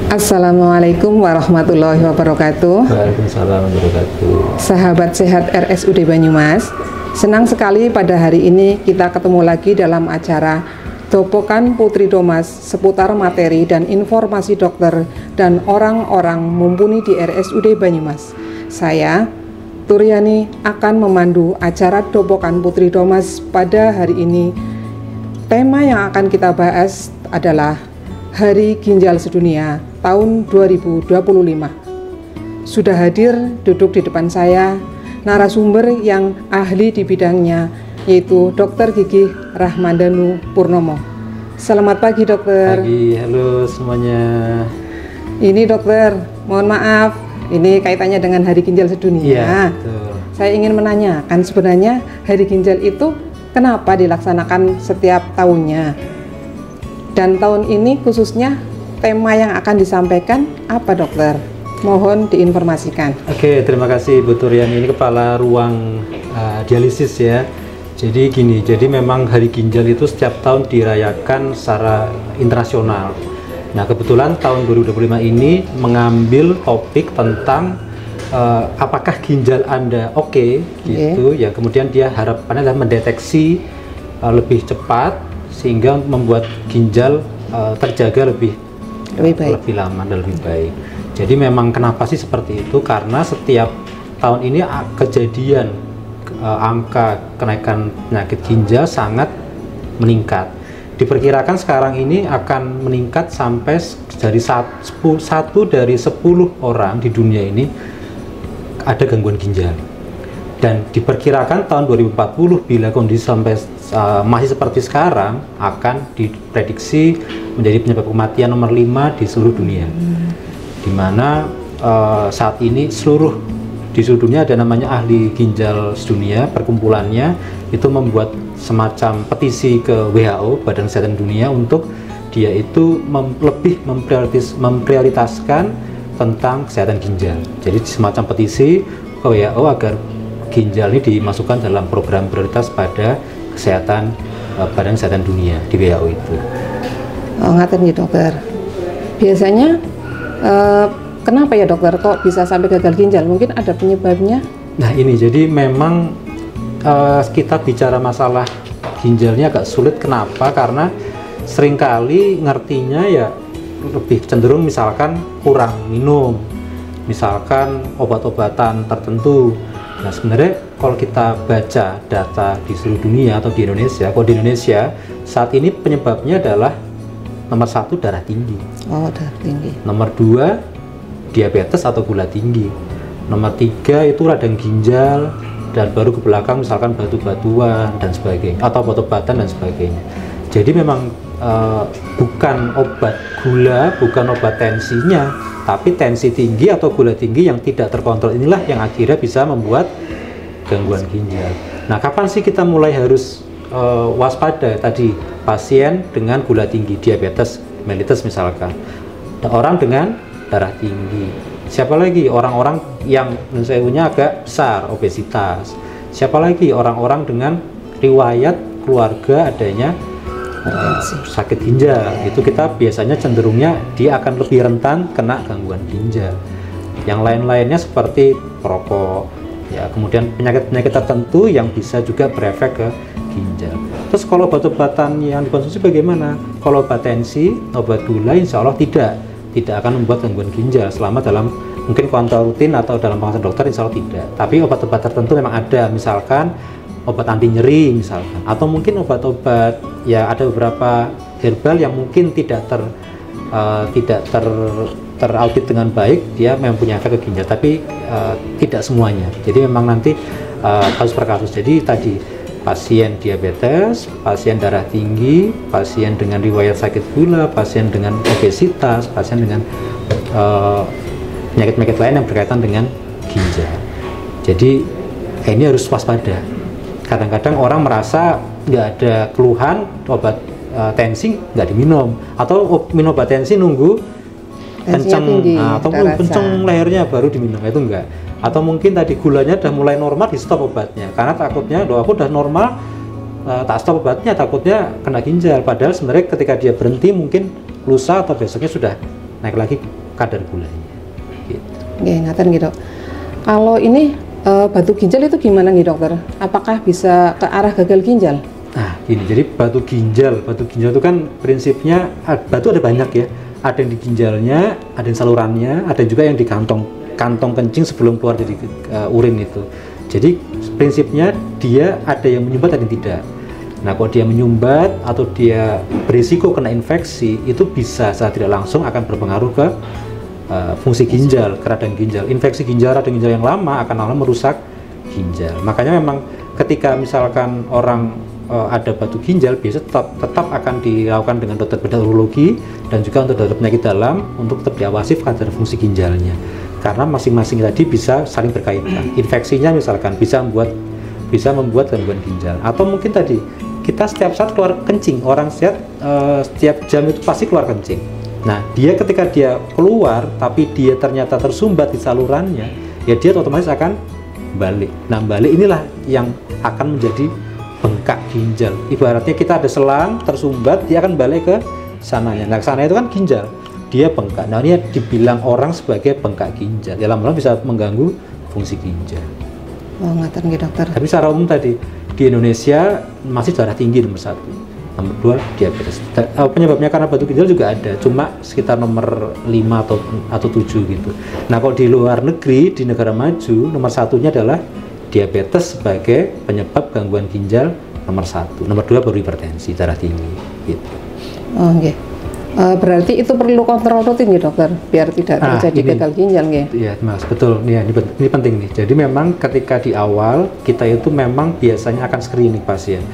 Assalamualaikum warahmatullahi wabarakatuh. Waalaikumsalam warahmatullahi wabarakatuh. Sahabat sehat RSUD Banyumas, senang sekali pada hari ini kita ketemu lagi dalam acara Topokan Putri Domas seputar materi dan informasi dokter dan orang-orang mumpuni di RSUD Banyumas. Saya, Turyani, akan memandu acara Topokan Putri Domas pada hari ini. Tema yang akan kita bahas adalah Hari Ginjal Sedunia tahun 2025. Sudah hadir duduk di depan saya narasumber yang ahli di bidangnya, yaitu Dr. Gigi Rahmandanu Purnomo. Selamat pagi dokter. Pagi, halo semuanya. Ini dokter, mohon maaf, ini kaitannya dengan Hari Ginjal Sedunia. Iya, betul. Saya ingin menanyakan sebenarnya Hari Ginjal itu kenapa dilaksanakan setiap tahunnya? Dan tahun ini khususnya tema yang akan disampaikan apa dokter? Mohon diinformasikan. Oke, terima kasih Bu Turyani. Ini kepala ruang dialisis ya. Jadi gini, jadi memang Hari Ginjal itu setiap tahun dirayakan secara internasional. Nah kebetulan tahun 2025 ini mengambil topik tentang apakah ginjal Anda oke, gitu. Ya kemudian dia harapannya adalah mendeteksi lebih cepat sehingga membuat ginjal terjaga lebih baik, lebih lama dan lebih baik. Jadi memang kenapa sih seperti itu? Karena setiap tahun ini kejadian angka kenaikan penyakit ginjal sangat meningkat. Diperkirakan sekarang ini akan meningkat sampai dari satu dari 10 orang di dunia ini ada gangguan ginjal. Dan diperkirakan tahun 2040 bila kondisi sampai masih seperti sekarang akan diprediksi menjadi penyebab kematian nomor 5 di seluruh dunia. Dimana saat ini di seluruh dunia ada namanya ahli ginjal sedunia, perkumpulannya itu membuat semacam petisi ke WHO, Badan Kesehatan Dunia, untuk dia itu lebih memprioritaskan tentang kesehatan ginjal. Jadi semacam petisi ke WHO agar ginjal ini dimasukkan dalam program prioritas pada kesehatan Badan Kesehatan Dunia di WHO itu. Oh, ngaten nih dokter. Biasanya kenapa ya dokter kok bisa sampai gagal ginjal? Mungkin ada penyebabnya? Nah ini jadi memang kita bicara masalah ginjalnya agak sulit. Kenapa? Karena seringkali ngertinya ya lebih cenderung misalkan kurang minum, misalkan obat-obatan tertentu. Nah sebenarnya kalau kita baca data di seluruh dunia atau di Indonesia, kalau di Indonesia saat ini penyebabnya adalah nomor 1 darah tinggi. Oh, darah tinggi. Nomor 2 diabetes atau gula tinggi. Nomor 3 itu radang ginjal, dan baru ke belakang misalkan batu-batuan dan sebagainya, atau obat-obatan dan sebagainya. Jadi memang bukan obat gula, bukan obat tensinya, tapi tensi tinggi atau gula tinggi yang tidak terkontrol inilah yang akhirnya bisa membuat gangguan ginjal. Nah kapan sih kita mulai harus waspada? Tadi pasien dengan gula tinggi, diabetes mellitus misalkan, orang dengan darah tinggi. Siapa lagi? Orang-orang yang menurutnya agak besar, obesitas. Siapa lagi? Orang-orang dengan riwayat keluarga adanya sakit ginjal. Itu kita biasanya cenderungnya dia akan lebih rentan kena gangguan ginjal. Yang lain-lainnya seperti perokok, ya kemudian penyakit-penyakit tertentu yang bisa juga berefek ke ginjal. Terus kalau obat-obatan yang dikonsumsi bagaimana? Kalau obat tensi, obat gula, insya Allah tidak akan membuat gangguan ginjal selama dalam mungkin kontrol rutin atau dalam pengawasan dokter, insya Allah tidak. Tapi obat-obat tertentu memang ada, misalkan obat anti nyeri misalkan, atau mungkin obat-obat ya ada beberapa herbal yang mungkin tidak teraudit dengan baik, dia memang punya efek ke ginjal, tapi tidak semuanya. Jadi memang nanti kasus per kasus. Jadi tadi pasien diabetes, pasien darah tinggi, pasien dengan riwayat sakit gula, pasien dengan obesitas, pasien dengan penyakit-penyakit lain yang berkaitan dengan ginjal. Jadi ini harus waspada. Kadang-kadang orang merasa nggak ada keluhan, obat tensi nggak diminum, atau minum obat tensi nunggu kenceng, atau kenceng lehernya baru diminum, itu enggak. Atau mungkin tadi gulanya udah mulai normal, di stop obatnya karena takutnya aku udah normal, tak stop obatnya takutnya kena ginjal. Padahal sebenarnya ketika dia berhenti mungkin lusa atau besoknya sudah naik lagi kadar gulanya. Gitu. Oke, ngaten gitu. Kalau ini batu ginjal itu gimana nih dokter? Apakah bisa ke arah gagal ginjal? Nah, gini, jadi batu ginjal itu kan prinsipnya batu ada banyak ya. Ada yang di ginjalnya, ada yang salurannya, ada juga yang di kantong kencing sebelum keluar dari urin itu. Jadi prinsipnya dia ada yang menyumbat, ada yang tidak. Nah, kalau dia menyumbat atau dia berisiko kena infeksi, itu bisa secara tidak langsung akan berpengaruh ke fungsi ginjal, ke radang ginjal. Infeksi ginjal, radang ginjal yang lama akan lama merusak ginjal. Makanya memang ketika misalkan orang ada batu ginjal, biasa tetap akan dilakukan dengan dokter bedah urologi dan juga untuk dokter penyakit dalam untuk tetap diawasi kadar fungsi ginjalnya, karena masing-masing tadi bisa saling berkaitan. Infeksinya misalkan bisa membuat gangguan ginjal, atau mungkin tadi kita setiap saat keluar kencing, orang sehat setiap jam itu pasti keluar kencing. Nah, ketika dia keluar tapi dia ternyata tersumbat di salurannya, ya dia otomatis akan balik. Nah, balik inilah yang akan menjadi bengkak ginjal. Ibaratnya kita ada selang tersumbat, dia akan balik ke sananya. Nah, sana itu kan ginjal, dia bengkak. Nah, ini dibilang orang sebagai bengkak ginjal. Ya, lama-lama bisa mengganggu fungsi ginjal. Oh, ngaten nggih dokter. Tapi secara umum tadi di Indonesia masih darah tinggi nomor 1, nomor 2 diabetes. Penyebabnya karena batu ginjal juga ada, cuma sekitar nomor 5 atau 7 gitu. Nah, kalau di luar negeri, di negara maju, nomor 1-nya adalah diabetes sebagai penyebab gangguan ginjal nomor 1. Nomor 2 baru hipertensi, darah tinggi gitu. Oh, nggih. Berarti itu perlu kontrol rutin ya dokter, biar tidak terjadi gagal ginjal nggih. Iya, Mas, betul. Ya, ini penting nih. Jadi memang ketika di awal kita itu memang biasanya akan screening pasien,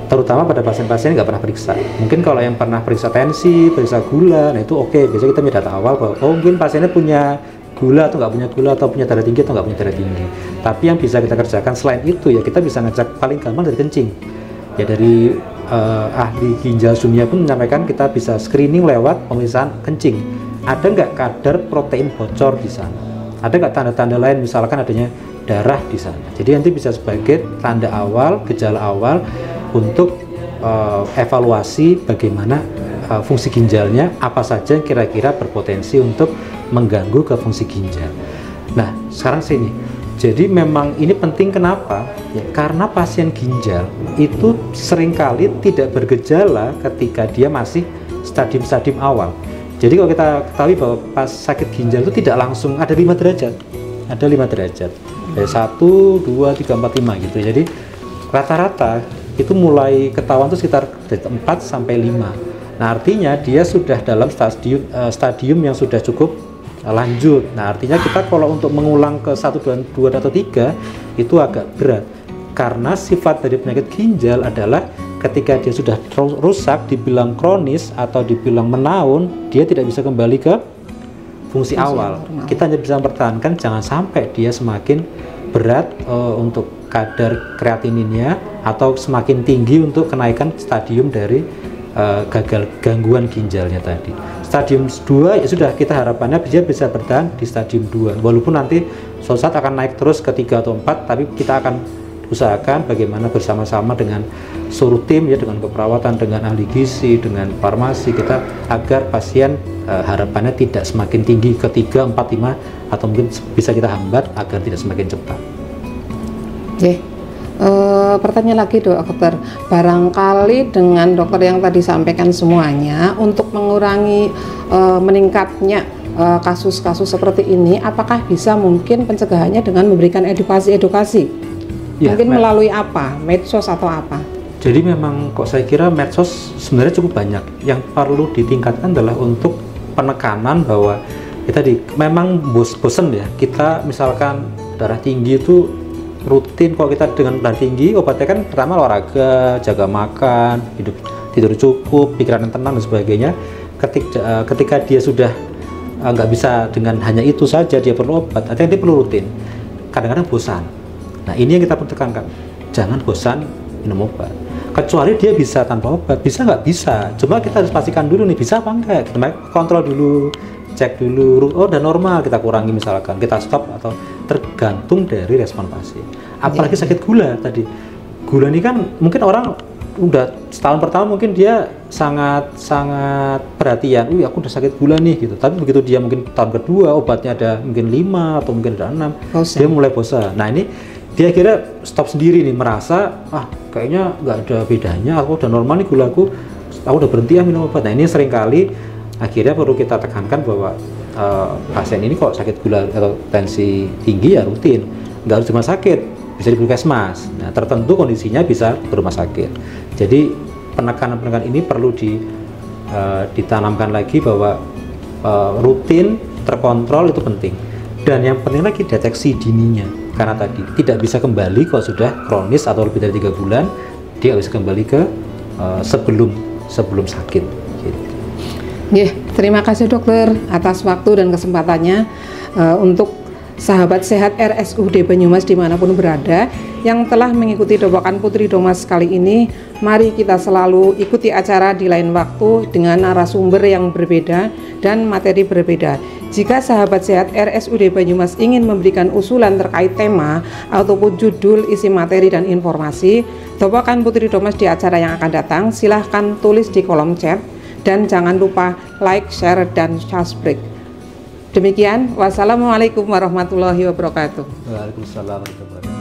terutama pada pasien-pasien nggak pernah periksa. Mungkin kalau yang pernah periksa tensi, periksa gula, nah itu oke. Biasanya kita punya data awal bahwa mungkin pasiennya punya gula atau nggak punya gula, atau punya darah tinggi atau nggak punya darah tinggi. Tapi yang bisa kita kerjakan selain itu ya kita bisa ngecek paling gampang dari kencing. Ya dari ahli ginjal dunia pun menyampaikan kita bisa screening lewat pemeriksaan kencing. Ada nggak kadar protein bocor di sana? Ada nggak tanda-tanda lain, misalkan adanya darah di sana? Jadi nanti bisa sebagai tanda awal, gejala awal untuk evaluasi bagaimana fungsi ginjalnya, apa saja yang kira-kira berpotensi untuk mengganggu ke fungsi ginjal. Nah, sekarang sini. Jadi memang ini penting, kenapa? Ya, karena pasien ginjal itu seringkali tidak bergejala ketika dia masih stadium-stadium awal. Jadi kalau kita ketahui bahwa pas sakit ginjal itu tidak langsung ada 5 derajat. Ada 5 derajat. Dari 1, 2, 3, 4, 5 gitu. Jadi rata-rata itu mulai ketahuan itu sekitar 4 sampai 5. Nah, artinya dia sudah dalam stadium yang sudah cukup lanjut. Nah, artinya kita kalau untuk mengulang ke 1, 2 atau 3 itu agak berat, karena sifat dari penyakit ginjal adalah ketika dia sudah rusak, dibilang kronis atau dibilang menaun, dia tidak bisa kembali ke fungsi awal. Normal. Kita hanya bisa mempertahankan jangan sampai dia semakin berat untuk kadar kreatininnya, atau semakin tinggi untuk kenaikan stadium dari gangguan ginjalnya tadi. Stadium 2 ya sudah, kita harapannya dia bisa bertahan di stadium 2, walaupun nanti suatu saat akan naik terus ke 3 atau 4, tapi kita akan usahakan bagaimana bersama-sama dengan seluruh tim ya, dengan keperawatan, dengan ahli gizi, dengan farmasi, kita agar pasien harapannya tidak semakin tinggi ke 3, 4, 5, atau mungkin bisa kita hambat agar tidak semakin cepat. Oke. Pertanyaan lagi dokter, barangkali dengan dokter yang tadi sampaikan semuanya, untuk mengurangi meningkatnya kasus-kasus seperti ini, apakah bisa mungkin pencegahannya dengan memberikan edukasi ya, mungkin melalui apa, medsos atau apa? Jadi memang kok saya kira medsos sebenarnya cukup banyak. Yang perlu ditingkatkan adalah untuk penekanan bahwa kita memang bosen ya, kita misalkan darah tinggi itu rutin. Kalau kita dengan darah tinggi, obatnya kan pertama olahraga, jaga makan, tidur cukup, pikiran yang tenang dan sebagainya. Ketika dia sudah nggak bisa dengan hanya itu saja, dia perlu obat, artinya dia perlu rutin. Kadang-kadang bosan. Nah, ini yang kita perlu tekankan, jangan bosan minum obat. Kecuali dia bisa tanpa obat, bisa nggak bisa. Cuma kita harus pastikan dulu nih, bisa apa enggak. Kita kontrol dulu, cek dulu, oh udah normal, kita kurangi misalkan, kita stop, atau tergantung dari respon pasien. Apalagi sakit gula tadi. Gula ini kan mungkin orang udah setahun pertama mungkin dia sangat perhatian, aku udah sakit gula nih gitu. Tapi begitu dia mungkin tahun kedua obatnya ada mungkin 5 atau mungkin ada 6, dia mulai bosan. Nah ini dia kira stop sendiri nih, merasa kayaknya nggak ada bedanya, aku udah normal nih gulaku, aku udah berhenti ya minum obat. Nah ini seringkali akhirnya perlu kita tekankan bahwa pasien ini kok sakit gula atau tensi tinggi ya rutin, nggak harus cuma sakit, bisa di puskesmas. Nah tertentu kondisinya bisa ke rumah sakit. Jadi penekanan ini perlu ditanamkan lagi bahwa rutin terkontrol itu penting, dan yang penting lagi deteksi dininya, karena tadi tidak bisa kembali kalau sudah kronis atau lebih dari 3 bulan, dia bisa kembali ke sebelum sakit gitu. Terima kasih dokter atas waktu dan kesempatannya untuk sahabat sehat RSUD Banyumas dimanapun berada yang telah mengikuti Topokan Putri Domas kali ini. Mari kita selalu ikuti acara di lain waktu dengan narasumber yang berbeda dan materi berbeda. Jika sahabat sehat RSUD Banyumas ingin memberikan usulan terkait tema ataupun judul, isi materi dan informasi Topokan Putri Domas di acara yang akan datang, silahkan tulis di kolom chat dan jangan lupa like, share, dan subscribe. Demikian, wassalamualaikum warahmatullahi wabarakatuh. Waalaikumsalam warahmatullahi wabarakatuh.